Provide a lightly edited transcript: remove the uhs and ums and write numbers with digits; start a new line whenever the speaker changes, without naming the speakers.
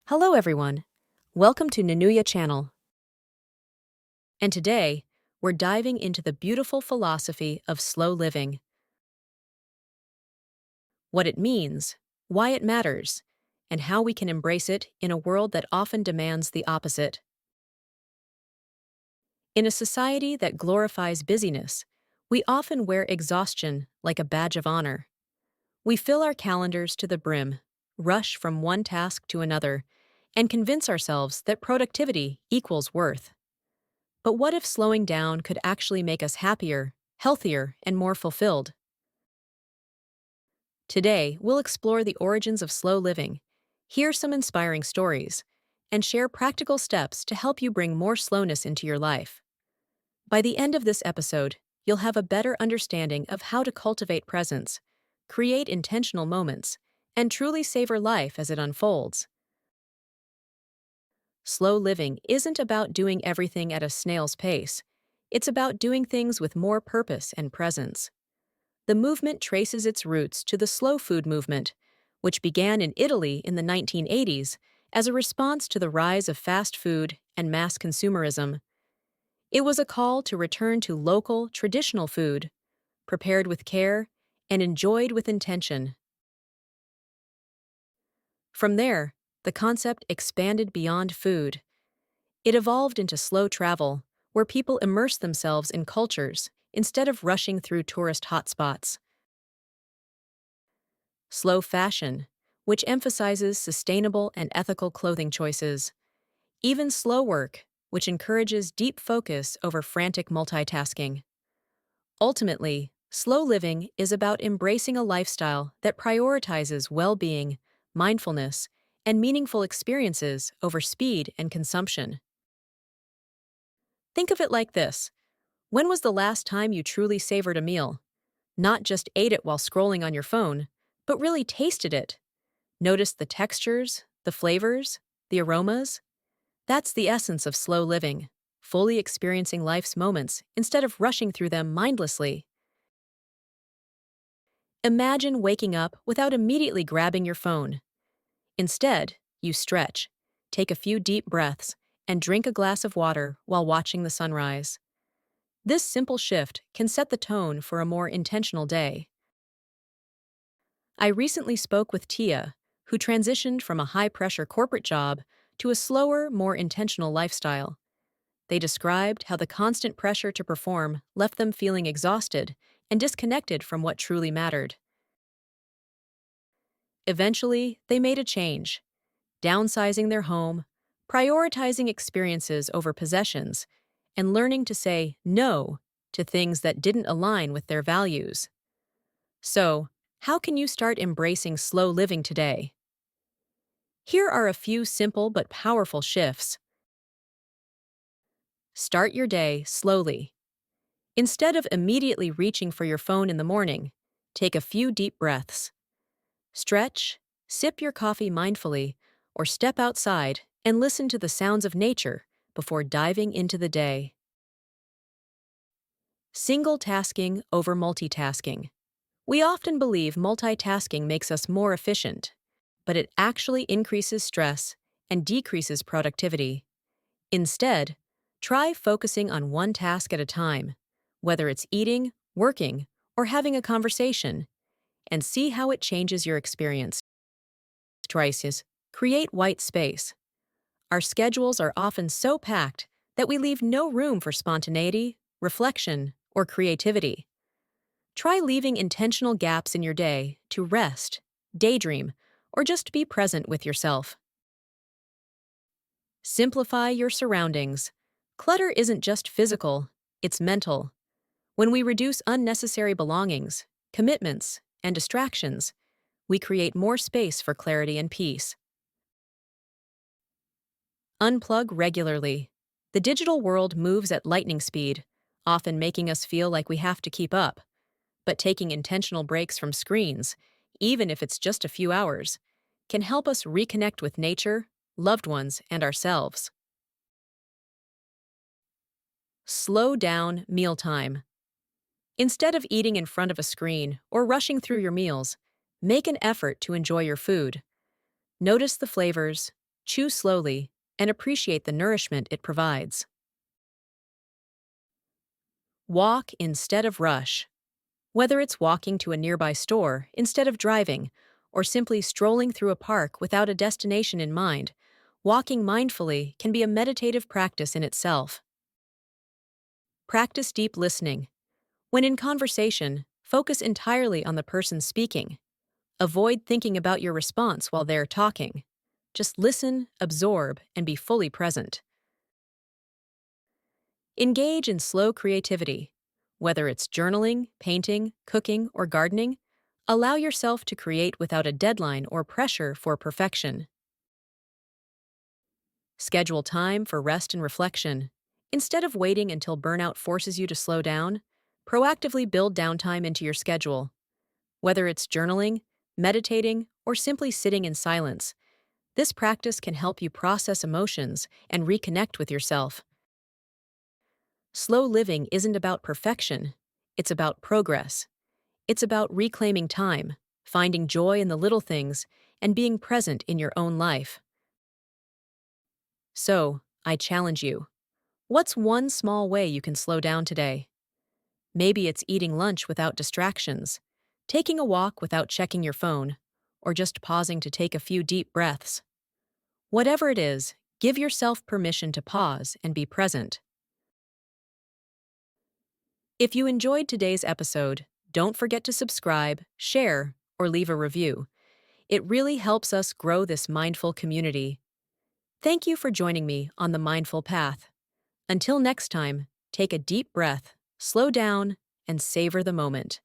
Hello everyone. Welcome to Nanuya channel. And today, we're diving into the beautiful philosophy of slow living, what it means, why it matters, and how we can embrace it in a world that often demands the opposite. In a society that glorifies busyness, we often wear exhaustion like a badge of honor. We fill our calendars to the brim, rush from one task to another, and convince ourselves that productivity equals worth. But what if slowing down could actually make us happier, healthier, and more fulfilled? Today, we'll explore the origins of slow living, hear some inspiring stories, and share practical steps to help you bring more slowness into your life. By the end of this episode, you'll have a better understanding of how to cultivate presence, create intentional moments, and truly savor life as it unfolds. Slow living isn't about doing everything at a snail's pace. It's about doing things with more purpose and presence. The movement traces its roots to the slow food movement, which began in Italy in the 1980s as a response to the rise of fast food and mass consumerism. It was a call to return to local, traditional food, prepared with care and enjoyed with intention. From there, the concept expanded beyond food. It evolved into slow travel, where people immerse themselves in cultures instead of rushing through tourist hotspots. Slow fashion, which emphasizes sustainable and ethical clothing choices. Even slow work, which encourages deep focus over frantic multitasking. Ultimately, slow living is about embracing a lifestyle that prioritizes well-being, mindfulness, and meaningful experiences over speed and consumption. Think of it like this. When was the last time you truly savored a meal? Not just ate it while scrolling on your phone, but really tasted it. Noticed the textures, the flavors, the aromas? That's the essence of slow living, fully experiencing life's moments instead of rushing through them mindlessly. Imagine waking up without immediately grabbing your phone. Instead, you stretch, take a few deep breaths, and drink a glass of water while watching the sunrise. This simple shift can set the tone for a more intentional day. I recently spoke with Tia, who transitioned from a high-pressure corporate job to a slower, more intentional lifestyle. They described how the constant pressure to perform left them feeling exhausted and disconnected from what truly mattered. Eventually, they made a change, downsizing their home, prioritizing experiences over possessions, and learning to say no to things that didn't align with their values. So, how can you start embracing slow living today? Here are a few simple but powerful shifts. Start your day slowly. Instead of immediately reaching for your phone in the morning, take a few deep breaths. Stretch, sip your coffee mindfully, or step outside and listen to the sounds of nature before diving into the day. Single tasking over multitasking. We often believe multitasking makes us more efficient, but it actually increases stress and decreases productivity. Instead, try focusing on one task at a time, whether it's eating, working, or having a conversation, and see how it changes your experience. Choices. Create white space. Our schedules are often so packed that we leave no room for spontaneity, reflection, or creativity. Try leaving intentional gaps in your day to rest, daydream, or just be present with yourself. Simplify your surroundings. Clutter isn't just physical, it's mental. When we reduce unnecessary belongings, commitments, and distractions, we create more space for clarity and peace. Unplug regularly. The digital world moves at lightning speed, often making us feel like we have to keep up. But taking intentional breaks from screens, even if it's just a few hours, can help us reconnect with nature, loved ones, and ourselves. Slow down mealtime. Instead of eating in front of a screen or rushing through your meals, make an effort to enjoy your food. Notice the flavors, Chew slowly and appreciate the nourishment it provides. Walk instead of rush. Whether it's walking to a nearby store instead of driving, or simply strolling through a park without a destination in mind, walking mindfully can be a meditative practice in itself. Practice deep listening. When in conversation, focus entirely on the person speaking. Avoid thinking about your response while they're talking. Just listen, absorb, and be fully present. Engage in slow creativity. Whether it's journaling, painting, cooking, or gardening, allow yourself to create without a deadline or pressure for perfection. Schedule time for rest and reflection. Instead of waiting until burnout forces you to slow down, proactively build downtime into your schedule. Whether it's journaling, meditating, or simply sitting in silence, this practice can help you process emotions and reconnect with yourself. Slow living isn't about perfection, it's about progress. It's about reclaiming time, finding joy in the little things, and being present in your own life. So, I challenge you. What's one small way you can slow down today? Maybe it's eating lunch without distractions, taking a walk without checking your phone, or just pausing to take a few deep breaths. Whatever it is, give yourself permission to pause and be present. If you enjoyed today's episode, don't forget to subscribe, share, or leave a review. It really helps us grow this mindful community. Thank you for joining me on the Mindful Path. Until next time, take a deep breath, slow down, and savor the moment.